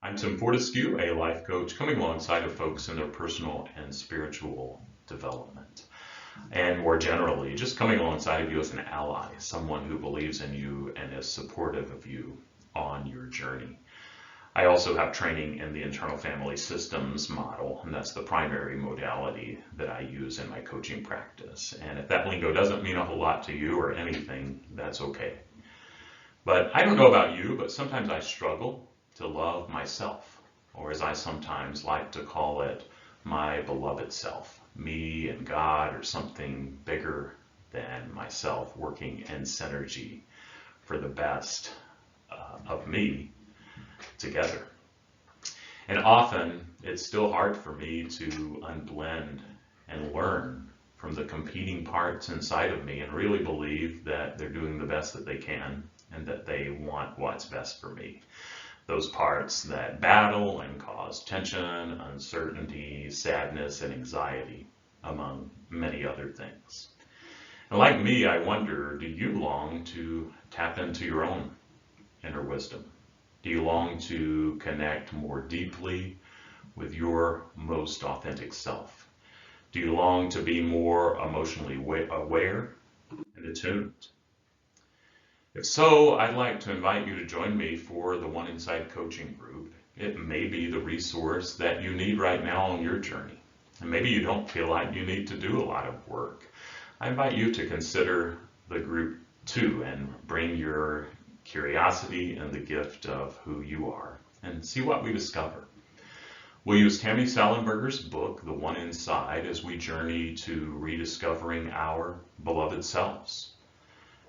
I'm Tim Fortescue, a life coach coming alongside of folks in their personal and spiritual development. And more generally, just coming alongside of you as an ally, someone who believes in you and is supportive of you on your journey. I also have training in the internal family systems model, and that's the primary modality that I use in my coaching practice. And if that lingo doesn't mean a whole lot to you or anything, that's okay. But I don't know about you, but sometimes I struggle to love myself, or as I sometimes like to call it, my beloved self, me and God, or something bigger than myself working in synergy for the best of me together. And often it's still hard for me to unblend and learn from the competing parts inside of me and really believe that they're doing the best that they can and that they want what's best for me. Those parts that battle and cause tension, uncertainty, sadness, and anxiety, among many other things. And like me, I wonder, do you long to tap into your own inner wisdom? Do you long to connect more deeply with your most authentic self? Do you long to be more emotionally aware and attuned? If so, I'd like to invite you to join me for the One Inside coaching group. It may be the resource that you need right now on your journey. And maybe you don't feel like you need to do a lot of work. I invite you to consider the group too and bring your curiosity and the gift of who you are and see what we discover. We'll use Tammy Sallenberger's book, The One Inside, as we journey to rediscovering our beloved selves.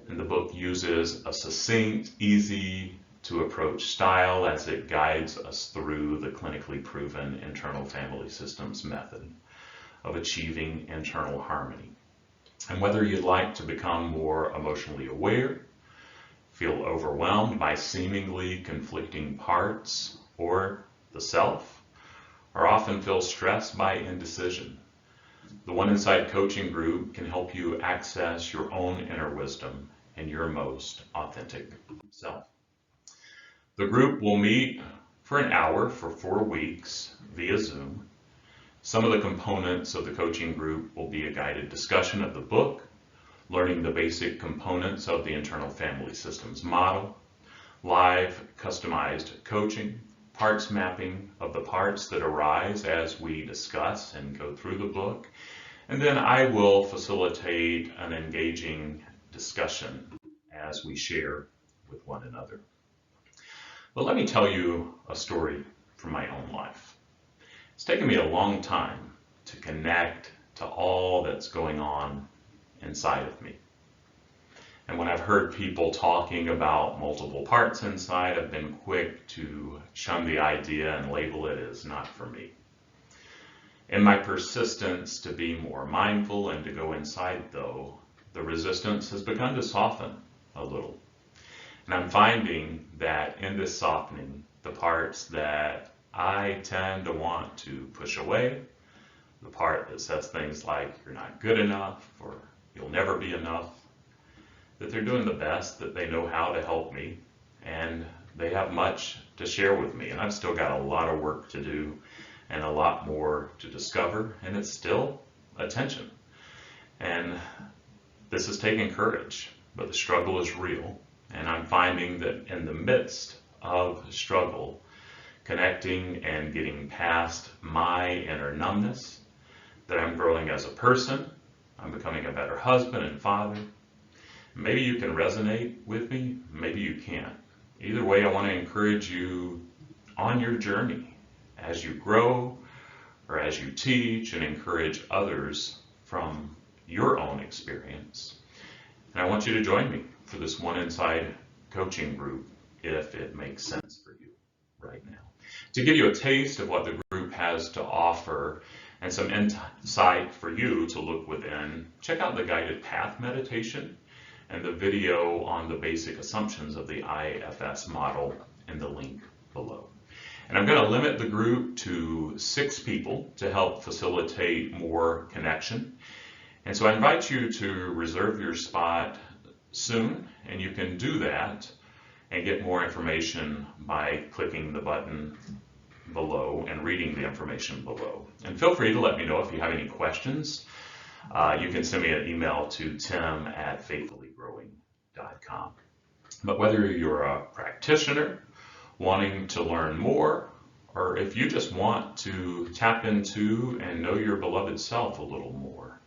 And the book uses a succinct, easy to approach style as it guides us through the clinically proven internal family systems method of achieving internal harmony. And whether you'd like to become more emotionally aware, feel overwhelmed by seemingly conflicting parts or the self, or often feel stressed by indecision, the One Inside coaching group can help you access your own inner wisdom and your most authentic self. The group will meet for an hour for 4 weeks via Zoom. Some of the components of the coaching group will be a guided discussion of the book, learning the basic components of the internal family systems model, live customized coaching, parts mapping of the parts that arise as we discuss and go through the book, and then I will facilitate an engaging discussion as we share with one another. But let me tell you a story from my own life. It's taken me a long time to connect to all that's going on inside of me. And when I've heard people talking about multiple parts inside, I've been quick to shun the idea and label it as not for me. In my persistence to be more mindful and to go inside, though, the resistance has begun to soften a little. And I'm finding that in this softening, the parts that I tend to want to push away, the part that says things like you're not good enough or you'll never be enough, that they're doing the best that they know how to help me, and they have much to share with me. And I've still got a lot of work to do and a lot more to discover, and it's still a tension. And this is taking courage, but the struggle is real. And I'm finding that in the midst of struggle, connecting and getting past my inner numbness, that I'm growing as a person, I'm becoming a better husband and father. Maybe you can resonate with me, maybe you can't. Either way, I want to encourage you on your journey as you grow or as you teach and encourage others from your own experience. And I want you to join me for this One Inside coaching group if it makes sense for you right now. To give you a taste of what the group has to offer and some insight for you to look within, check out the guided path meditation and the video on the basic assumptions of the IFS model in the link below. And I'm going to limit the group to 6 people to help facilitate more connection. And so I invite you to reserve your spot soon, and you can do that and get more information by clicking the button below and reading the information below. And feel free to let me know if you have any questions. You can send me an email to tim@faithfullygrowing.com. But whether you're a practitioner wanting to learn more, or if you just want to tap into and know your beloved self a little more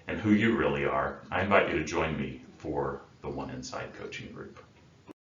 and who you really are, I invite you to join me for the One Inside Coaching Group.